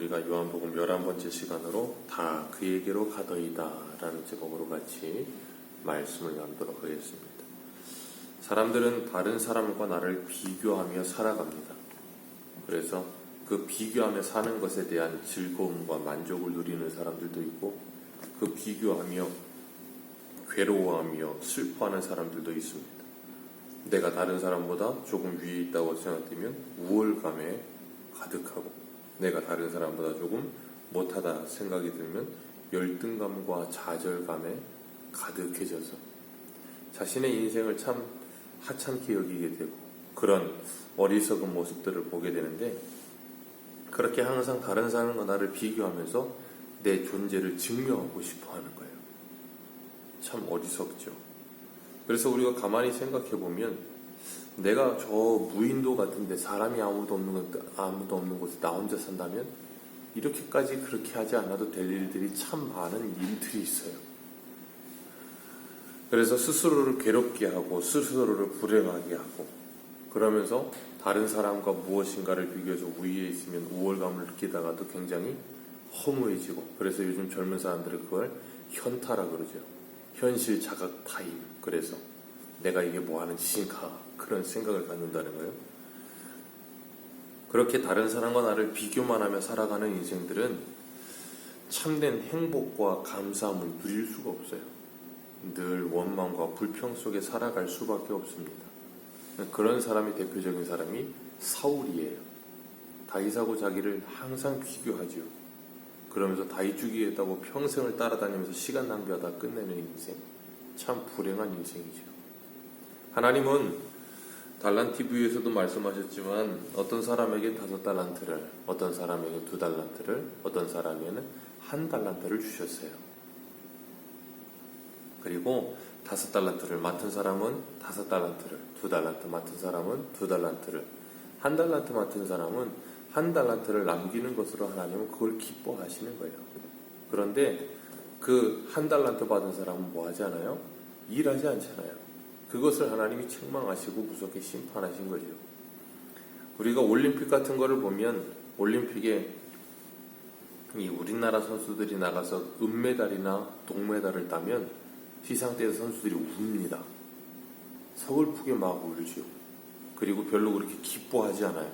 우리가 요한복음 11번째 시간으로 다 그에게로 가더이다 라는 제목으로 같이 말씀을 나누도록 하겠습니다. 사람들은 다른 사람과 나를 비교하며 살아갑니다. 그래서 그 비교하며 사는 것에 대한 즐거움과 만족을 누리는 사람들도 있고, 그 비교하며 괴로워하며 슬퍼하는 사람들도 있습니다. 내가 다른 사람보다 조금 위에 있다고 생각되면 우월감에 가득하고, 내가 다른 사람보다 조금 못하다 생각이 들면 열등감과 좌절감에 가득해져서 자신의 인생을 참 하찮게 여기게 되고, 그런 어리석은 모습들을 보게 되는데, 그렇게 항상 다른 사람과 나를 비교하면서 내 존재를 증명하고 싶어 하는 거예요. 참 어리석죠. 그래서 우리가 가만히 생각해 보면, 내가 저 무인도 같은데 사람이 아무도 없는 곳에 나 혼자 산다면 이렇게까지 그렇게 하지 않아도 될 일들이 참 많은 일들이 있어요. 그래서 스스로를 괴롭게 하고 스스로를 불행하게 하고, 그러면서 다른 사람과 무엇인가를 비교해서 위에 있으면 우월감을 느끼다가도 굉장히 허무해지고, 그래서 요즘 젊은 사람들은 그걸 현타라 그러죠. 현실 자각 타임. 그래서 내가 이게 뭐하는 짓인가, 그런 생각을 갖는다는 거예요. 그렇게 다른 사람과 나를 비교만 하며 살아가는 인생들은 참된 행복과 감사함을 누릴 수가 없어요. 늘 원망과 불평 속에 살아갈 수밖에 없습니다. 그런 사람이, 대표적인 사람이 사울이에요. 다윗하고 자기를 항상 비교하죠. 그러면서 다윗 죽이겠다고 평생을 따라다니면서 시간 낭비하다 끝내는 인생, 참 불행한 인생이죠. 하나님은 달란티브에서도 말씀하셨지만, 어떤 사람에게 5달란트를, 어떤 사람에게 2달란트를, 어떤 사람에게는 1달란트를 주셨어요. 그리고 5달란트를 맡은 사람은 5달란트를, 2달란트 맡은 사람은 2달란트를, 1달란트 맡은 사람은 1달란트를 남기는 것으로 하나님은 그걸 기뻐하시는 거예요. 그런데 그 1달란트 받은 사람은 뭐 하지 않아요? 일하지 않잖아요. 그것을 하나님이 책망하시고 무섭게 심판하신 거죠. 우리가 올림픽 같은 거를 보면, 올림픽에 이 우리나라 선수들이 나가서 은메달이나 동메달을 따면 시상대에서 선수들이 웁니다. 서글프게 막 울죠. 그리고 별로 그렇게 기뻐하지 않아요.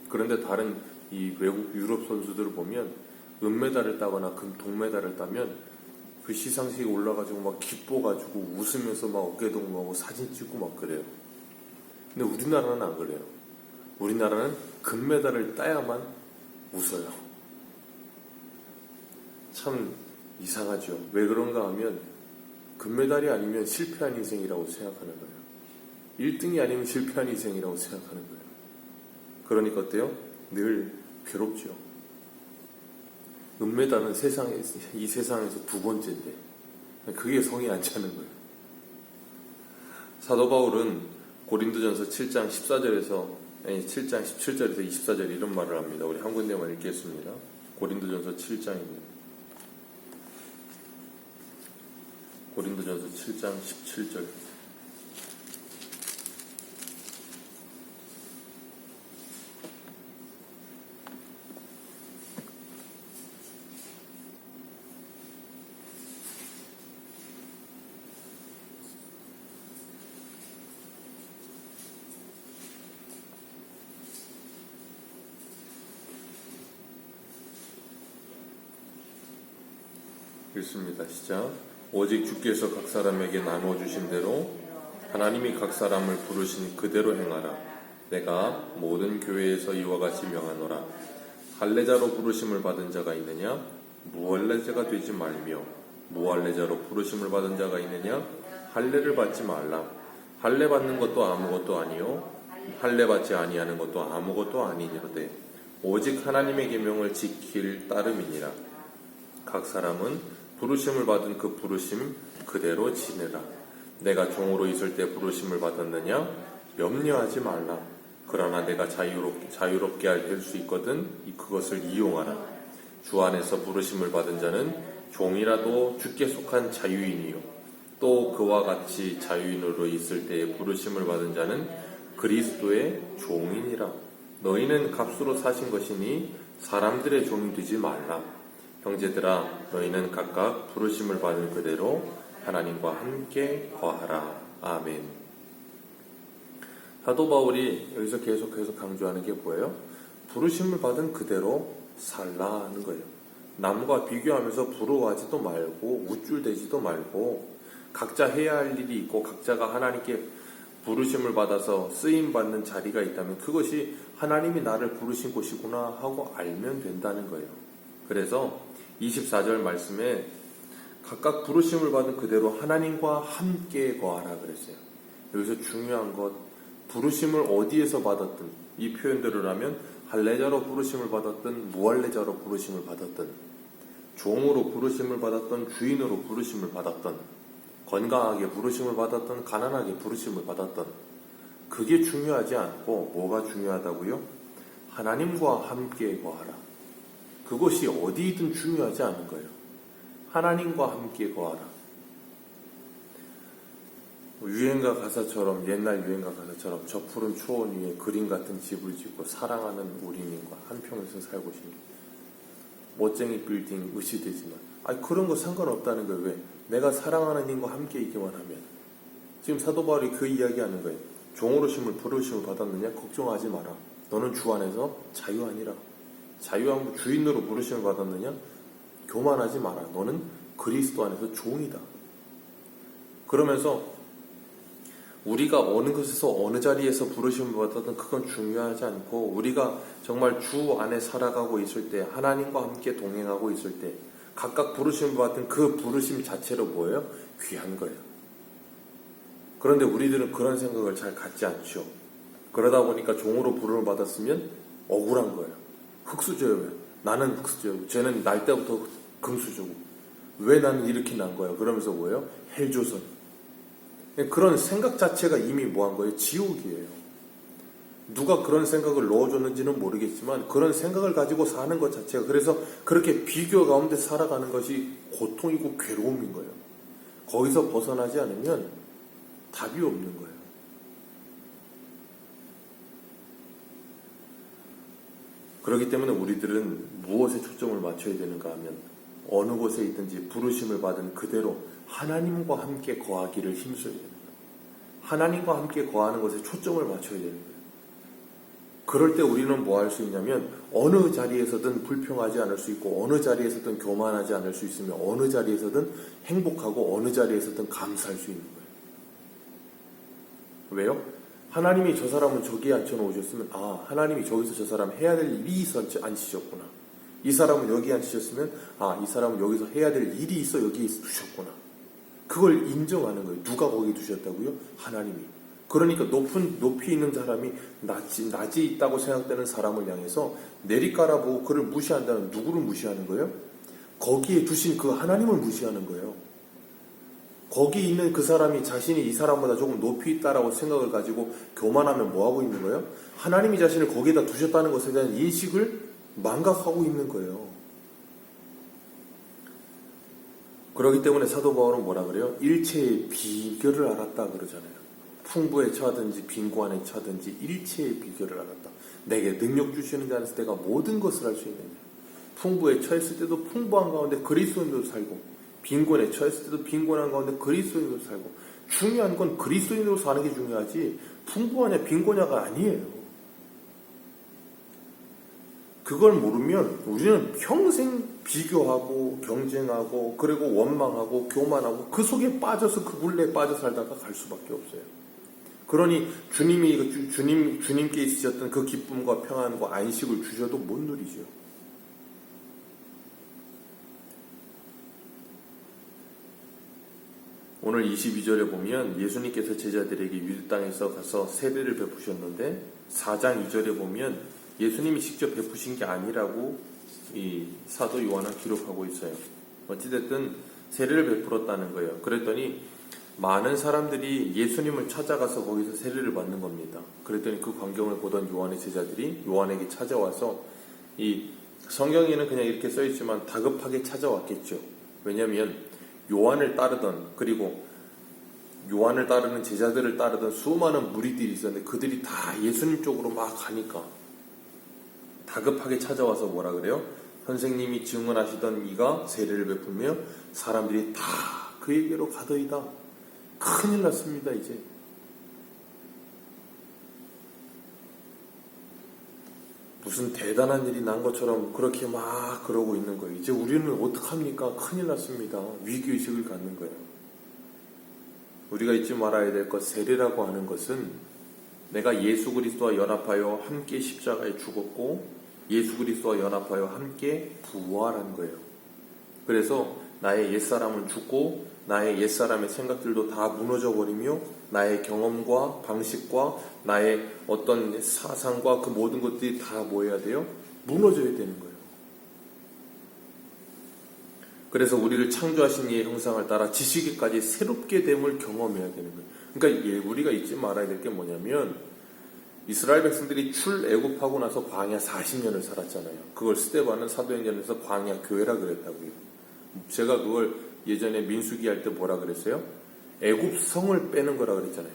그런데 다른 이 외국 유럽 선수들을 보면 은메달을 따거나 동메달을 따면 그 시상식에 올라가지고 막 기뻐가지고 웃으면서 막 어깨 동무하고 사진 찍고 막 그래요. 근데 우리나라는 안 그래요. 우리나라는 금메달을 따야만 웃어요. 참 이상하죠. 왜 그런가 하면, 금메달이 아니면 실패한 인생이라고 생각하는 거예요. 1등이 아니면 실패한 인생이라고 생각하는 거예요. 그러니까 어때요? 늘 괴롭죠. 은메달은 이 세상에서 2번째인데 그게 성에 안 차는 거예요. 사도 바울은 고린도전서 7장 7장 17절에서 24절 이런 말을 합니다. 우리 한 군데만 읽겠습니다. 고린도전서 7장입니다. 고린도전서 7장 17절. 읽습니다. 시작. 오직 주께서 각 사람에게 나누어 주신 대로 하나님이 각 사람을 부르신 그대로 행하라. 내가 모든 교회에서 이와 같이 명하노라. 할례자로 부르심을 받은 자가 있느냐? 무할례자가 되지 말며, 무할례자로 부르심을 받은 자가 있느냐? 할례를 받지 말라. 할례 받는 것도 아무것도 아니요, 할례 받지 아니하는 것도 아무것도 아니니로되 오직 하나님의 계명을 지킬 따름이니라. 각 사람은 부르심을 받은 그 부르심 그대로 지내라. 내가 종으로 있을 때 부르심을 받았느냐? 염려하지 말라. 그러나 내가 자유롭게 할 수 있거든 그것을 이용하라. 주 안에서 부르심을 받은 자는 종이라도 주께 속한 자유인이요, 또 그와 같이 자유인으로 있을 때에 부르심을 받은 자는 그리스도의 종이니라. 너희는 값으로 사신 것이니 사람들의 종이 되지 말라. 형제들아, 너희는 각각 부르심을 받은 그대로 하나님과 함께 거하라. 아멘. 사도 바울이 여기서 계속 강조하는 게 뭐예요? 부르심을 받은 그대로 살라 하는 거예요. 남과 비교하면서 부러워하지도 말고 우쭐대지도 말고 각자 해야 할 일이 있고 각자가 하나님께 부르심을 받아서 쓰임받는 자리가 있다면 그것이 하나님이 나를 부르신 곳이구나 하고 알면 된다는 거예요. 그래서 24절 말씀에 각각 부르심을 받은 그대로 하나님과 함께 거하라 그랬어요. 여기서 중요한 것, 부르심을 어디에서 받았든 이 표현대로라면 할례자로 부르심을 받았든 무할례자로 부르심을 받았든 종으로 부르심을 받았던 주인으로 부르심을 받았던 건강하게 부르심을 받았던 가난하게 부르심을 받았던 그게 중요하지 않고 뭐가 중요하다고요? 하나님과 함께 거하라. 그것이 어디든 중요하지 않은 거예요. 하나님과 함께 거하라. 유행가 가사처럼 옛날 유행가 가사처럼 저 푸른 초원 위에 그림 같은 집을 짓고 사랑하는 우리님과 한평에서 살고 싶네. 멋쟁이 빌딩 의시되지만 그런 거 상관없다는 거예요. 왜? 내가 사랑하는 님과 함께 있기만 하면. 지금 사도 바울이 그 이야기하는 거예요. 종으로심을 부르심을 받았느냐? 걱정하지 마라. 너는 주 안에서 자유하니라. 자유한 주인으로 부르심을 받았느냐? 교만하지 마라. 너는 그리스도 안에서 종이다. 그러면서 우리가 어느 곳에서 어느 자리에서 부르심을 받았든 그건 중요하지 않고 우리가 정말 주 안에 살아가고 있을 때 하나님과 함께 동행하고 있을 때 각각 부르심을 받은 그 부르심 자체로 뭐예요? 귀한 거예요. 그런데 우리들은 그런 생각을 잘 갖지 않죠. 그러다 보니까 종으로 부름을 받았으면 억울한 거예요. 흙수저예요. 나는 흙수저고 쟤는 날 때부터 금수저고 왜 나는 이렇게 난 거야? 그러면서 뭐예요? 헬조선. 그런 생각 자체가 이미 뭐한 거예요? 지옥이에요. 누가 그런 생각을 넣어줬는지는 모르겠지만 그런 생각을 가지고 사는 것 자체가 그래서 그렇게 비교 가운데 살아가는 것이 고통이고 괴로움인 거예요. 거기서 벗어나지 않으면 답이 없는 거예요. 그렇기 때문에 우리들은 무엇에 초점을 맞춰야 되는가 하면 어느 곳에 있든지 부르심을 받은 그대로 하나님과 함께 거하기를 힘써야 됩니다. 하나님과 함께 거하는 것에 초점을 맞춰야 되는 거예요. 그럴 때 우리는 뭐 할 수 있냐면 어느 자리에서든 불평하지 않을 수 있고 어느 자리에서든 교만하지 않을 수 있으며 어느 자리에서든 행복하고 어느 자리에서든 감사할 수 있는 거예요. 왜요? 하나님이 저 사람은 저기에 앉혀놓으셨으면 하나님이 저기서 저 사람 해야 될 일이 있어 앉히셨구나. 이 사람은 여기 앉히셨으면 이 사람은 여기서 해야 될 일이 있어 여기 두셨구나. 그걸 인정하는 거예요. 누가 거기 두셨다고요? 하나님이. 그러니까 높이 있는 사람이 낮이 있다고 생각되는 사람을 향해서 내리깔아보고 그를 무시한다면 누구를 무시하는 거예요? 거기에 두신 그 하나님을 무시하는 거예요. 거기 있는 그 사람이 자신이 이 사람보다 조금 높이 있다라고 생각을 가지고 교만하면 뭐하고 있는 거예요? 하나님이 자신을 거기에다 두셨다는 것에 대한 인식을 망각하고 있는 거예요. 그렇기 때문에 사도 바울은 뭐라 그래요? 일체의 비결을 알았다 그러잖아요. 풍부에 처하든지 빈곤에 처하든지 일체의 비결을 알았다. 내게 능력 주시는 자 안에서 내가 모든 것을 할 수 있느냐. 풍부에 처했을 때도 풍부한 가운데 그리스도인으로 살고 빈곤에 처했을 때도 빈곤한 가운데 그리스도인으로 살고 중요한 건 그리스도인으로 사는 게 중요하지 풍부하냐 빈곤냐가 아니에요. 그걸 모르면 우리는 평생 비교하고 경쟁하고 그리고 원망하고 교만하고 그 속에 빠져서 그 굴레에 빠져 살다가 갈 수밖에 없어요. 그러니 주님께 있으셨던 그 기쁨과 평안과 안식을 주셔도 못 누리죠. 오늘 22절에 보면 예수님께서 제자들에게 유대 땅에서 가서 세례를 베푸셨는데 4장 2절에 보면 예수님이 직접 베푸신 게 아니라고 이 사도 요한은 기록하고 있어요. 어찌됐든 세례를 베풀었다는 거예요. 그랬더니 많은 사람들이 예수님을 찾아가서 거기서 세례를 받는 겁니다. 그랬더니 그 광경을 보던 요한의 제자들이 요한에게 찾아와서 이 성경에는 그냥 이렇게 써있지만 다급하게 찾아왔겠죠. 왜냐하면 요한을 따르던 그리고 요한을 따르는 제자들을 따르던 수많은 무리들이 있었는데 그들이 다 예수님 쪽으로 막 가니까 다 다급하게 찾아와서 뭐라 그래요? 선생님이 증언하시던 이가 세례를 베풀며 사람들이 다 그에게로 가더이다. 큰일 났습니다, 이제. 무슨 대단한 일이 난 것처럼 그렇게 막 그러고 있는 거예요. 이제 우리는 어떡합니까? 큰일 났습니다. 위기의식을 갖는 거예요. 우리가 잊지 말아야 될 것, 세례라고 하는 것은 내가 예수 그리스도와 연합하여 함께 십자가에 죽었고 예수 그리스도와 연합하여 함께 부활한 거예요. 그래서 나의 옛사람은 죽고 나의 옛사람의 생각들도 다 무너져 버리며 나의 경험과 방식과 나의 어떤 사상과 그 모든 것들이 다 뭐 해야 돼요? 무너져야 되는 거예요. 그래서 우리를 창조하신 이의 형상을 따라 지식에까지 새롭게 됨을 경험해야 되는 거예요. 그러니까 우리가 잊지 말아야 될 게 뭐냐면 이스라엘 백성들이 출애굽하고 나서 광야 40년을 살았잖아요. 그걸 스데반은 사도행전에서 광야 교회라 그랬다고요. 제가 그걸 예전에 민수기 할 때 뭐라 그랬어요? 애굽성을 빼는 거라 그랬잖아요.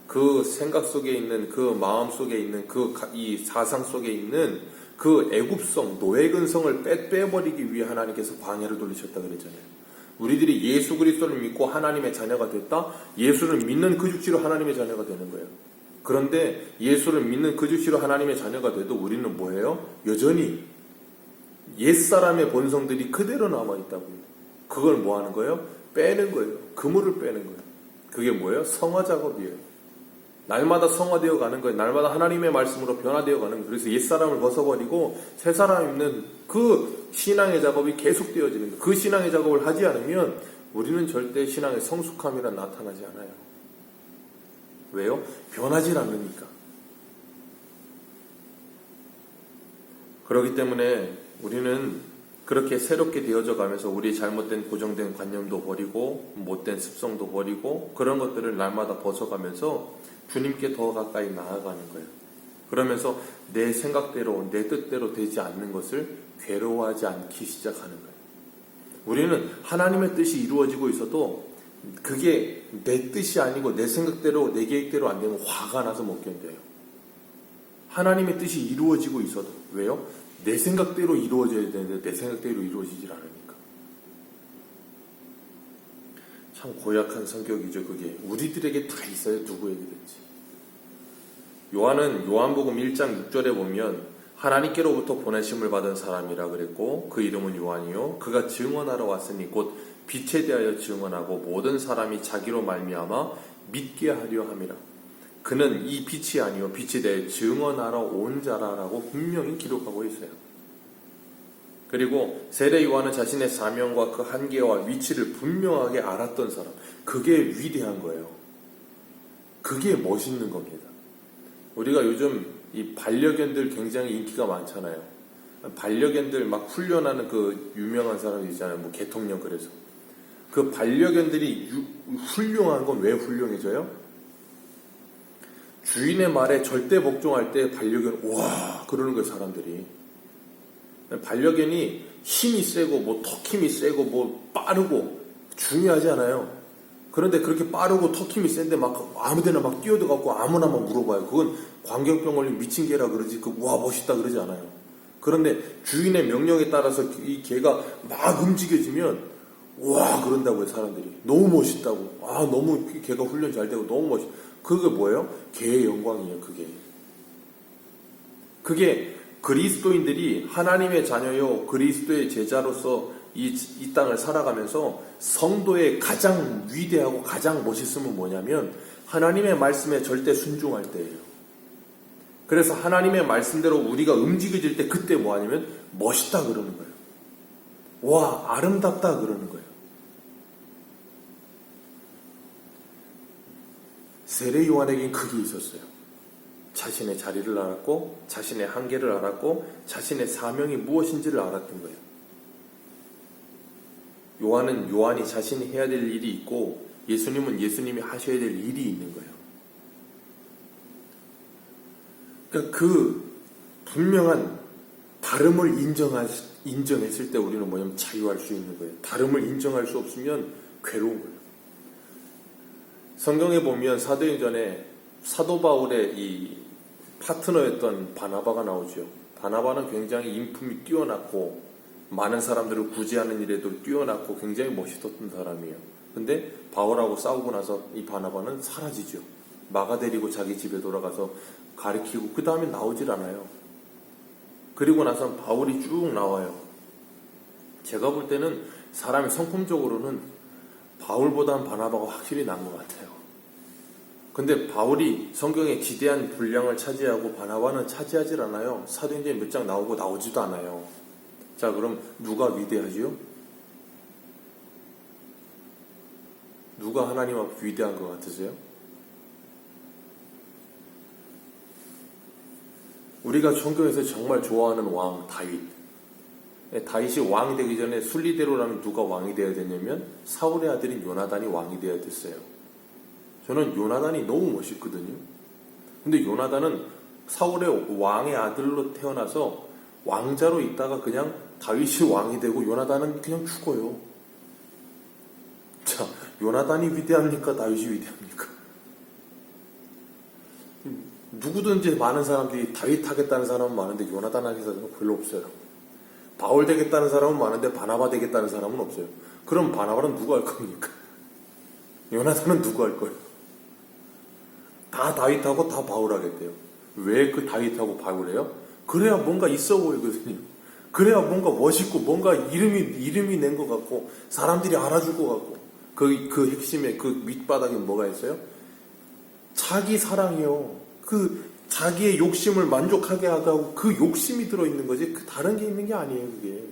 그 생각 속에 있는 그 마음 속에 있는 이 사상 속에 있는 그 애굽성, 노예근성을 빼버리기 위해 하나님께서 광야를 돌리셨다 그랬잖아요. 우리들이 예수 그리스도를 믿고 하나님의 자녀가 됐다? 예수를 믿는 그 즉시로 하나님의 자녀가 되는 거예요. 그런데 예수를 믿는 그 즉시로 하나님의 자녀가 돼도 우리는 뭐예요? 여전히 옛사람의 본성들이 그대로 남아있다고요. 그걸 뭐 하는 거예요? 빼는 거예요. 그물을 빼는 거예요. 그게 뭐예요? 성화 작업이에요. 날마다 성화되어 가는 거예요. 날마다 하나님의 말씀으로 변화되어 가는 거예요. 그래서 옛사람을 벗어버리고 새사람 입는 그 신앙의 작업이 계속되어지는 거예요. 그 신앙의 작업을 하지 않으면 우리는 절대 신앙의 성숙함이란 나타나지 않아요. 왜요? 변하지 않으니까. 그렇기 때문에 우리는 그렇게 새롭게 되어져 가면서 우리의 잘못된 고정된 관념도 버리고 못된 습성도 버리고 그런 것들을 날마다 벗어가면서 주님께 더 가까이 나아가는 거예요. 그러면서 내 생각대로 내 뜻대로 되지 않는 것을 괴로워하지 않기 시작하는 거예요. 우리는 하나님의 뜻이 이루어지고 있어도 그게 내 뜻이 아니고 내 생각대로 내 계획대로 안 되면 화가 나서 못 견뎌요. 하나님의 뜻이 이루어지고 있어도 왜요? 내 생각대로 이루어져야 되는데 내 생각대로 이루어지질 않으니까. 참 고약한 성격이죠. 그게 우리들에게 다 있어요. 누구에게든지. 요한은 요한복음 1장 6절에 보면 하나님께로부터 보내심을 받은 사람이라 그랬고 그 이름은 요한이요 그가 증언하러 왔으니 곧 빛에 대하여 증언하고 모든 사람이 자기로 말미암아 믿게 하려 함이라. 그는 이 빛이 아니요 빛에 대해 증언하러 온 자라라고 분명히 기록하고 있어요. 그리고 세례 요한은 자신의 사명과 그 한계와 위치를 분명하게 알았던 사람. 그게 위대한 거예요. 그게 멋있는 겁니다. 우리가 요즘 이 반려견들 굉장히 인기가 많잖아요. 반려견들 막 훈련하는 그 유명한 사람이 있잖아요. 뭐 개통령 그래서. 그 반려견들이 훌륭한 건 왜 훌륭해져요? 주인의 말에 절대 복종할 때 반려견 와 그러는 거예요 사람들이. 반려견이 힘이 세고 뭐 턱힘이 세고 뭐 빠르고 중요하지 않아요. 그런데 그렇게 빠르고 턱힘이 센데 막 아무데나 막 뛰어들어가고 아무나 막 물어봐요. 그건 광견병 걸린 미친 개라 그러지 와 멋있다 그러지 않아요. 그런데 주인의 명령에 따라서 이 개가 막 움직여지면 와 그런다고요 사람들이. 너무 멋있다고. 너무 개가 훈련 잘 되고 너무 멋있다. 그게 뭐예요? 개의 영광이에요. 그게 그리스도인들이 하나님의 자녀요 그리스도의 제자로서 이 땅을 살아가면서 성도의 가장 위대하고 가장 멋있음은 뭐냐면 하나님의 말씀에 절대 순종할 때예요. 그래서 하나님의 말씀대로 우리가 움직여질 때 그때 뭐 하냐면 멋있다 그러는 거예요. 와 아름답다 그러는 거예요. 세례 요한에겐 그게 있었어요. 자신의 자리를 알았고 자신의 한계를 알았고 자신의 사명이 무엇인지를 알았던 거예요. 요한은 요한이 자신이 해야 될 일이 있고 예수님은 예수님이 하셔야 될 일이 있는 거예요. 그러니까 그 분명한 다름을 인정했을 때 우리는 뭐냐면 자유할 수 있는 거예요. 다름을 인정할 수 없으면 괴로운 거예요. 성경에 보면 사도행전에 사도 바울의 이 파트너였던 바나바가 나오죠. 바나바는 굉장히 인품이 뛰어났고 많은 사람들을 구제하는 일에도 뛰어났고 굉장히 멋있었던 사람이에요. 근데 바울하고 싸우고 나서 이 바나바는 사라지죠. 막아 데리고 자기 집에 돌아가서 가리키고 그 다음에 나오질 않아요. 그리고 나서 바울이 쭉 나와요. 제가 볼 때는 사람이 성품적으로는 바울보다는 바나바가 확실히 나은 것 같아요. 근데 바울이 성경에 지대한 분량을 차지하고 바나바는 차지하질 않아요. 사도행전 몇 장 나오고 나오지도 않아요. 자, 그럼 누가 위대하지요? 누가 하나님 앞에 위대한 것 같으세요? 우리가 성경에서 정말 좋아하는 왕 다윗. 다윗이 왕이 되기 전에 순리대로라면 누가 왕이 되어야 되냐면 사울의 아들인 요나단이 왕이 되어야 됐어요. 저는 요나단이 너무 멋있거든요. 근데 요나단은 사울의 왕의 아들로 태어나서 왕자로 있다가 그냥 다윗이 왕이 되고 요나단은 그냥 죽어요. 자, 요나단이 위대합니까? 다윗이 위대합니까? 누구든지 많은 사람들이 다윗 하겠다는 사람은 많은데 요나단 하겠다는 사람은 별로 없어요. 바울 되겠다는 사람은 많은데 바나바 되겠다는 사람은 없어요. 그럼 바나바는 누구 할 겁니까? 요나단은 누구 할 거예요? 다 다윗하고 다 바울 하겠대요. 왜 그 다윗하고 바울해요? 그래야 뭔가 있어 보이거든요. 그래야 뭔가 멋있고 뭔가 이름이 낸 것 같고 사람들이 알아줄 것 같고 그 핵심에 그 밑바닥에 뭐가 있어요? 자기 사랑이요. 그 자기의 욕심을 만족하게 하고 그 욕심이 들어있는 거지 그 다른 게 있는 게 아니에요. 그게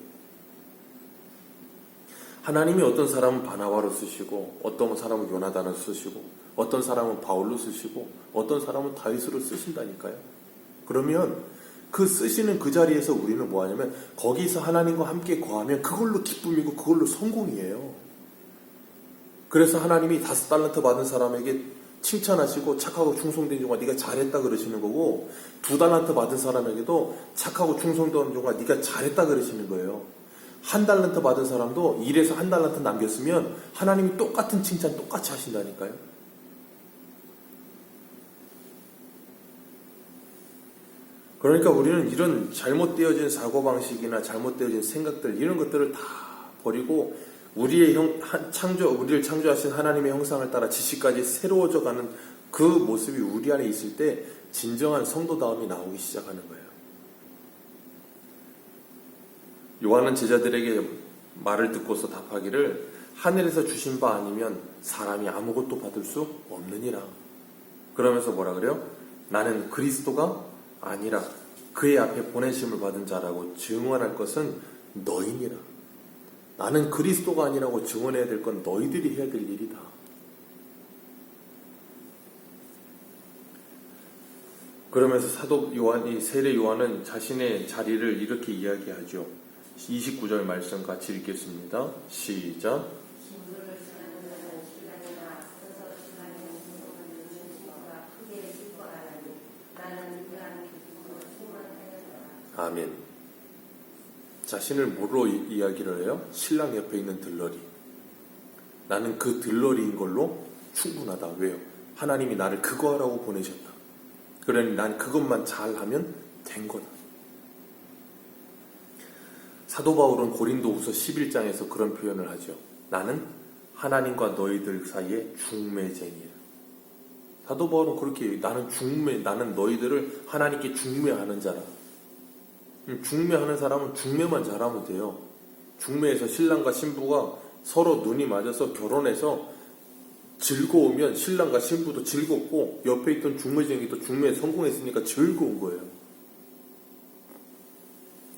하나님이 어떤 사람은 바나바로 쓰시고 어떤 사람은 요나단을 쓰시고 어떤 사람은 바울로 쓰시고 어떤 사람은 다윗으로 쓰신다니까요. 그러면 그 쓰시는 그 자리에서 우리는 뭐 하냐면 거기서 하나님과 함께 거하면 그걸로 기쁨이고 그걸로 성공이에요. 그래서 하나님이 5달란트 받은 사람에게 칭찬하시고 착하고 충성된 종아 네가 잘했다 그러시는 거고 2달란트 받은 사람에게도 착하고 충성된 종아 네가 잘했다 그러시는 거예요. 1달란트 받은 사람도 일에서 1달란트 남겼으면 하나님이 똑같은 칭찬 똑같이 하신다니까요. 그러니까 우리는 이런 잘못되어진 사고방식이나 잘못되어진 생각들 이런 것들을 다 버리고 우리를 창조하신 하나님의 형상을 따라 지식까지 새로워져가는 그 모습이 우리 안에 있을 때 진정한 성도다움이 나오기 시작하는 거예요. 요한은 제자들에게 말을 듣고서 답하기를 하늘에서 주신 바 아니면 사람이 아무것도 받을 수 없느니라. 그러면서 뭐라 그래요? 나는 그리스도가 아니라 그의 앞에 보내심을 받은 자라고 증언할 것은 너희니라. 나는 그리스도가 아니라고 증언해야 될 건 너희들이 해야 될 일이다. 그러면서 사도 요한이 세례 요한은 자신의 자리를 이렇게 이야기하죠. 29절 말씀 같이 읽겠습니다. 시작. 아멘. 자신을 뭐로 이야기를 해요? 신랑 옆에 있는 들러리. 나는 그 들러리인 걸로 충분하다. 왜요? 하나님이 나를 그거 하라고 보내셨다. 그러니 난 그것만 잘하면 된 거다. 사도 바울은 고린도후서 11장에서 그런 표현을 하죠. 나는 하나님과 너희들 사이에 중매쟁이야. 사도 바울은 그렇게 나는 너희들을 하나님께 중매하는 자라. 중매하는 사람은 중매만 잘하면 돼요. 중매에서 신랑과 신부가 서로 눈이 맞아서 결혼해서 즐거우면 신랑과 신부도 즐겁고 옆에 있던 중매쟁이도 중매에 성공했으니까 즐거운 거예요.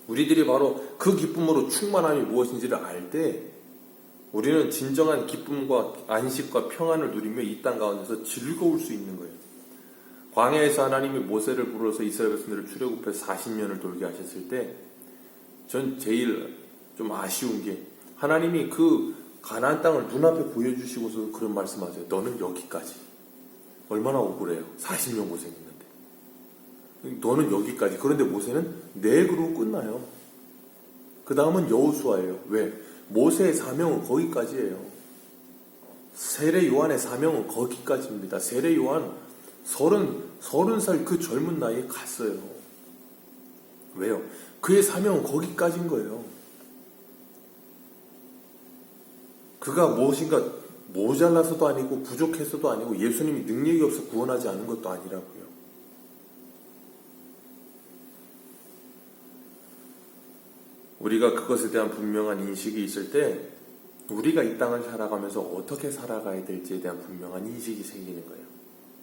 우리들이 바로 그 기쁨으로 충만함이 무엇인지를 알 때 우리는 진정한 기쁨과 안식과 평안을 누리며 이 땅 가운데서 즐거울 수 있는 거예요. 광야에서 하나님이 모세를 불러서 이스라엘 백성들을 출애굽해 40년을 돌게 하셨을 때 전 제일 좀 아쉬운 게 하나님이 그 가나안 땅을 눈앞에 보여주시고서 그런 말씀하세요. 너는 여기까지. 얼마나 억울해요. 40년 고생했는데. 너는 여기까지. 그런데 모세는 네 그러고 끝나요. 그 다음은 여호수아예요. 왜? 모세의 사명은 거기까지예요. 세례 요한의 사명은 거기까지입니다. 세례 요한 30살 그 젊은 나이에 갔어요. 왜요? 그의 사명은 거기까지인 거예요. 그가 무엇인가 모자라서도 아니고 부족해서도 아니고 예수님이 능력이 없어 구원하지 않은 것도 아니라고요. 우리가 그것에 대한 분명한 인식이 있을 때 우리가 이 땅을 살아가면서 어떻게 살아가야 될지에 대한 분명한 인식이 생기는 거예요.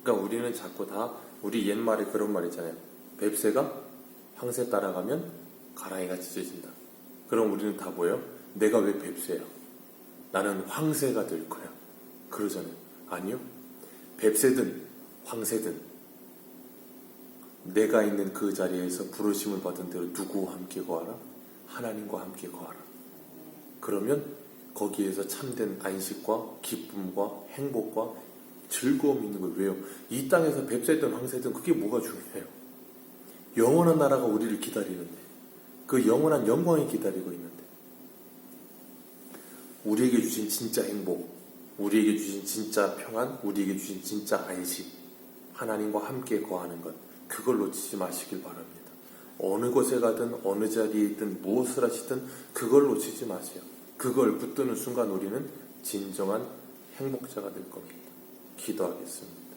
그러니까 우리는 자꾸 다 우리 옛말에 그런 말 있잖아요. 뱁새가 황새 따라가면 가라이가 찢어진다. 그럼 우리는 다 뭐예요? 내가 왜 뱁새야? 나는 황새가 될 거야. 그러잖아요. 아니요. 뱁새든 황새든 내가 있는 그 자리에서 부르심을 받은 대로 누구와 함께 거하라? 하나님과 함께 거하라. 그러면 거기에서 참된 안식과 기쁨과 행복과 즐거움이 있는 거예요. 왜요? 이 땅에서 뱁새든 황새든 그게 뭐가 중요해요? 영원한 나라가 우리를 기다리는데, 그 영원한 영광이 기다리고 있는데, 우리에게 주신 진짜 행복, 우리에게 주신 진짜 평안, 우리에게 주신 진짜 안식, 하나님과 함께 거하는 것, 그걸 놓치지 마시길 바랍니다. 어느 곳에 가든 어느 자리에 있든 무엇을 하시든 그걸 놓치지 마세요. 그걸 붙드는 순간 우리는 진정한 행복자가 될 겁니다. 기도하겠습니다.